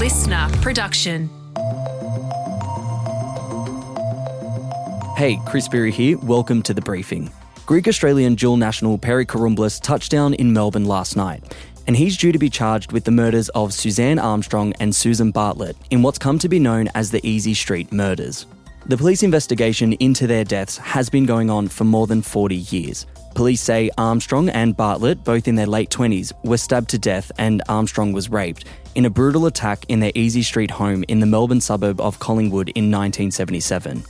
listener production. Hey, Chris Spyrou here. Welcome to The Briefing. Greek-Australian dual national Perry Karoumblis touched down in Melbourne last night, and he's due to be charged with the murders of Suzzane Armstrong and Susan Bartlett in what's come to be known as the Easey Street murders. The police investigation into their deaths has been going on for more than 40 years. Police say Armstrong and Bartlett, both in their late 20s, were stabbed to death and Armstrong was raped in a brutal attack in their Easey Street home in the Melbourne suburb of Collingwood in 1977.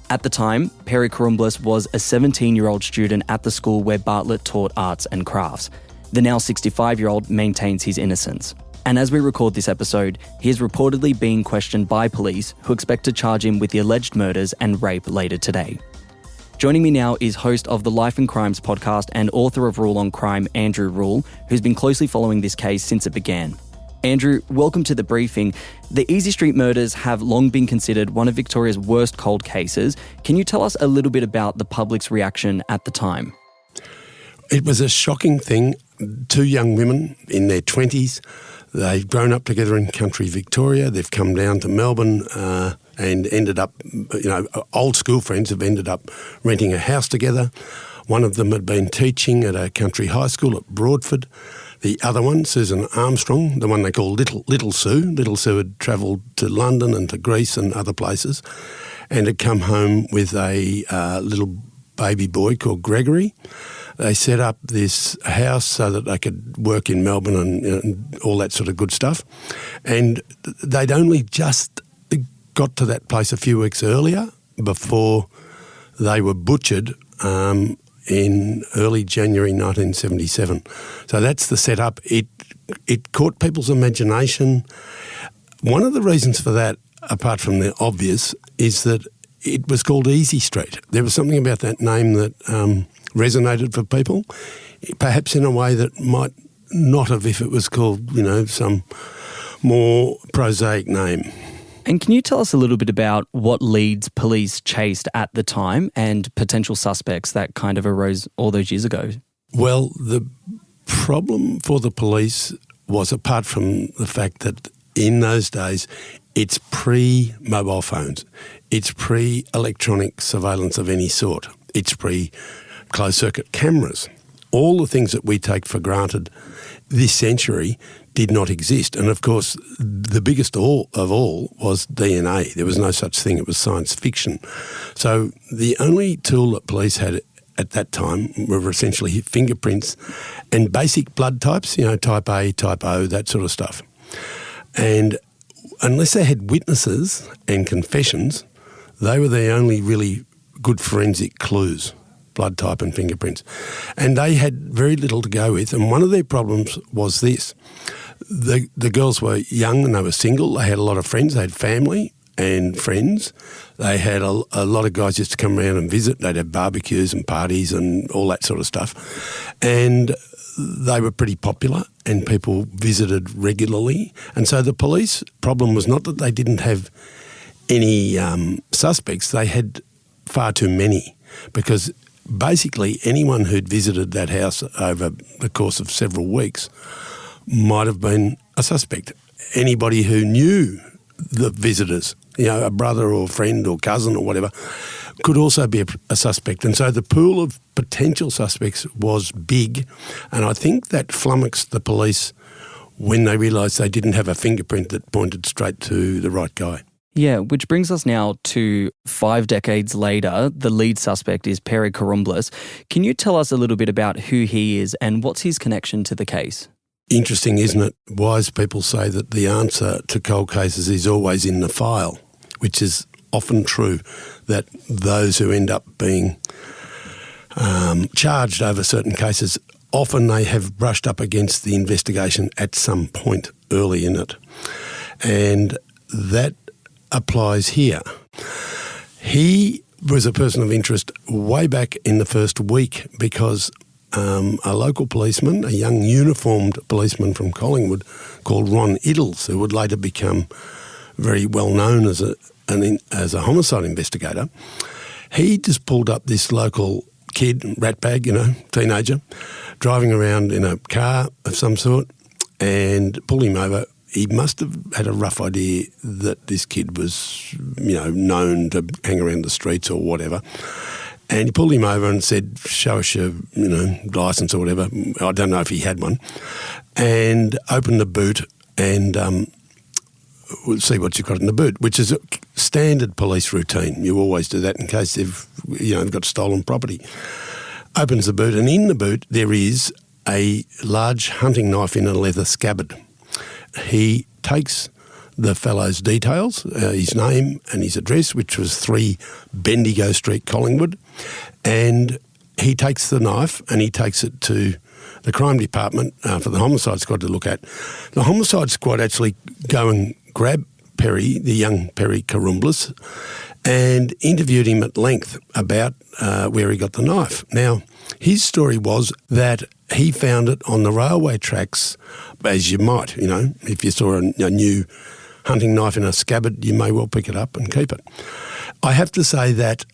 At the time, Perry Karoumblis was a 17-year-old student at the school where Bartlett taught arts and crafts. The now 65-year-old maintains his innocence. And as we record this episode, he is reportedly being questioned by police who expect to charge him with the alleged murders and rape later today. Joining me now is host of the Life and Crimes podcast and author of Rule on Crime, Andrew Rule, who's been closely following this case since it began. Andrew, welcome to The Briefing. The Easey Street murders have long been considered one of Victoria's worst cold cases. Can you tell us a little bit about the public's reaction at the time? It was a shocking thing. Two young women in their 20s, they've grown up together in country Victoria. They've come down to Melbourne and ended up, old school friends have ended up renting a house together. One of them had been teaching at a country high school at Broadford. The other one, Susan Armstrong, the one they call Little Sue. Little Sue had travelled to London and to Greece and other places and had come home with a little baby boy called Gregory. They set up this house so that they could work in Melbourne and all that sort of good stuff. And they'd only just got to that place a few weeks earlier before they were butchered in early January 1977. So that's the setup. It caught people's imagination. One of the reasons for that, apart from the obvious, is that it was called Easey Street. There was something about that name that resonated for people, perhaps in a way that might not have if it was called, some more prosaic name. And can you tell us a little bit about what leads police chased at the time and potential suspects that kind of arose all those years ago? Well, the problem for the police was, apart from the fact that in those days it's pre-mobile phones, it's pre-electronic surveillance of any sort, it's pre-closed-circuit cameras. All the things that we take for granted this century did not exist. And of course, the biggest of all was DNA. There was no such thing. It was science fiction. So the only tool that police had at that time were essentially fingerprints and basic blood types, type A, type O, that sort of stuff. And unless they had witnesses and confessions, they were the only really good forensic clues. Blood type and fingerprints. And they had very little to go with. And one of their problems was this. The girls were young and they were single. They had a lot of friends. They had family and friends. They had a lot of guys just to come around and visit. They'd have barbecues and parties and all that sort of stuff. And they were pretty popular and people visited regularly. And so the police problem was not that they didn't have any suspects. They had far too many because basically anyone who'd visited that house over the course of several weeks might have been a suspect. Anybody who knew the visitors, a brother or friend or cousin or whatever, could also be a suspect. And so the pool of potential suspects was big. And I think that flummoxed the police when they realised they didn't have a fingerprint that pointed straight to the right guy. Yeah, which brings us now to 5 decades later. The lead suspect is Perry Karoumblis. Can you tell us a little bit about who he is and what's his connection to the case? Interesting, isn't it? Wise people say that the answer to cold cases is always in the file, which is often true, that those who end up being charged over certain cases, often they have brushed up against the investigation at some point early in it. And that applies here. He was a person of interest way back in the first week because a local policeman, a young uniformed policeman from Collingwood called Ron Iddles, who would later become very well known as a homicide investigator, he just pulled up this local kid, ratbag, teenager, driving around in a car of some sort and pulled him over he must have had a rough idea that this kid was, known to hang around the streets or whatever. And he pulled him over and said, show us your, licence or whatever. I don't know if he had one. And opened the boot and we'll see what you've got in the boot, which is a standard police routine. You always do that in case they've got stolen property. Opens the boot, and in the boot there is a large hunting knife in a leather scabbard. He takes the fellow's details, his name and his address, which was 3 Bendigo Street, Collingwood, and he takes the knife and he takes it to the crime department for the homicide squad to look at. The homicide squad actually go and grab Perry, the young Perry Karumblis, and interviewed him at length about where he got the knife. Now, his story was that he found it on the railway tracks, as you might, if you saw a new hunting knife in a scabbard, you may well pick it up and keep it. I have to say that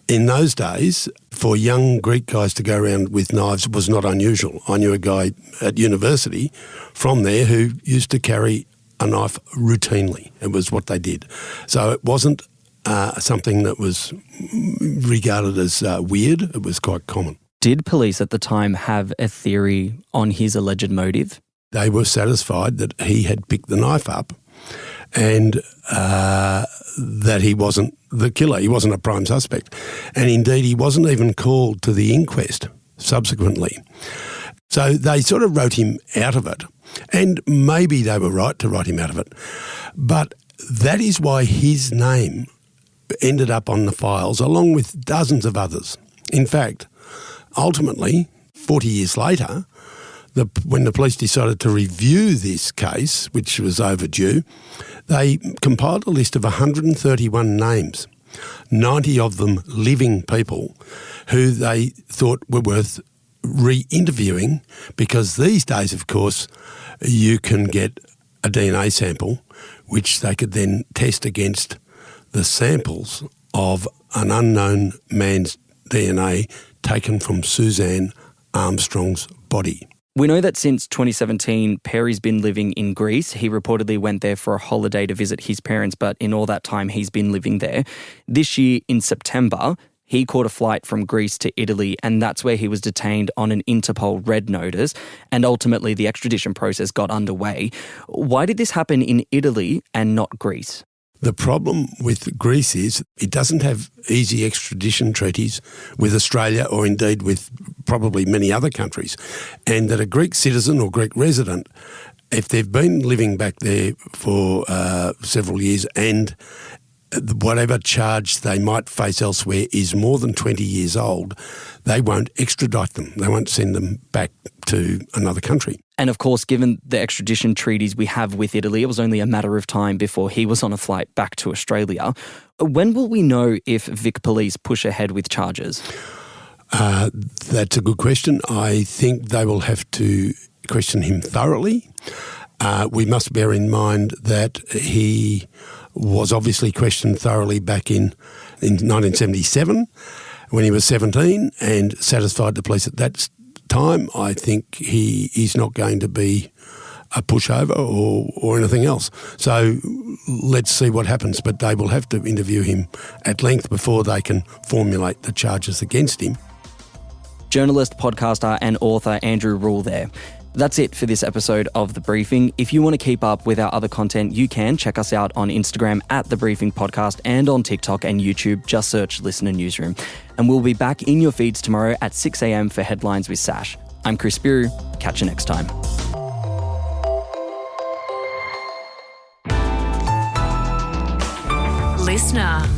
in those days, for young Greek guys to go around with knives was not unusual. I knew a guy at university from there who used to carry a knife routinely. It was what they did. So it wasn't something that was regarded as weird. It was quite common. Did police at the time have a theory on his alleged motive? They were satisfied that he had picked the knife up and that he wasn't the killer. He wasn't a prime suspect. And indeed, he wasn't even called to the inquest subsequently. So they sort of wrote him out of it. And maybe they were right to write him out of it. But that is why his name ended up on the files along with dozens of others. In fact, ultimately, 40 years later, when the police decided to review this case, which was overdue, they compiled a list of 131 names, 90 of them living people who they thought were worth re-interviewing, because these days, of course, you can get a DNA sample which they could then test against the samples of an unknown man's DNA taken from Suzzane Armstrong's body. We know that since 2017, Perry's been living in Greece. He reportedly went there for a holiday to visit his parents, but in all that time, he's been living there. This year, in September, he caught a flight from Greece to Italy, and that's where he was detained on an Interpol red notice, and ultimately the extradition process got underway. Why did this happen in Italy and not Greece? The problem with Greece is it doesn't have easy extradition treaties with Australia or indeed with probably many other countries, and that a Greek citizen or Greek resident, if they've been living back there for several years and whatever charge they might face elsewhere is more than 20 years old, they won't extradite them. They won't send them back to another country. And of course, given the extradition treaties we have with Italy, it was only a matter of time before he was on a flight back to Australia. When will we know if Vic Police push ahead with charges? That's a good question. I think they will have to question him thoroughly. We must bear in mind that he was obviously questioned thoroughly back in 1977 when he was 17 and satisfied the police at that time. I think he is not going to be a pushover or anything else. So let's see what happens, but they will have to interview him at length before they can formulate the charges against him. Journalist, podcaster and author Andrew Rule there. That's it for this episode of The Briefing. If you want to keep up with our other content, you can check us out on Instagram at The Briefing Podcast and on TikTok and YouTube. Just search Listener Newsroom. And we'll be back in your feeds tomorrow at 6 a.m. for Headlines with Sash. I'm Chris Spyrou. Catch you next time. Listener.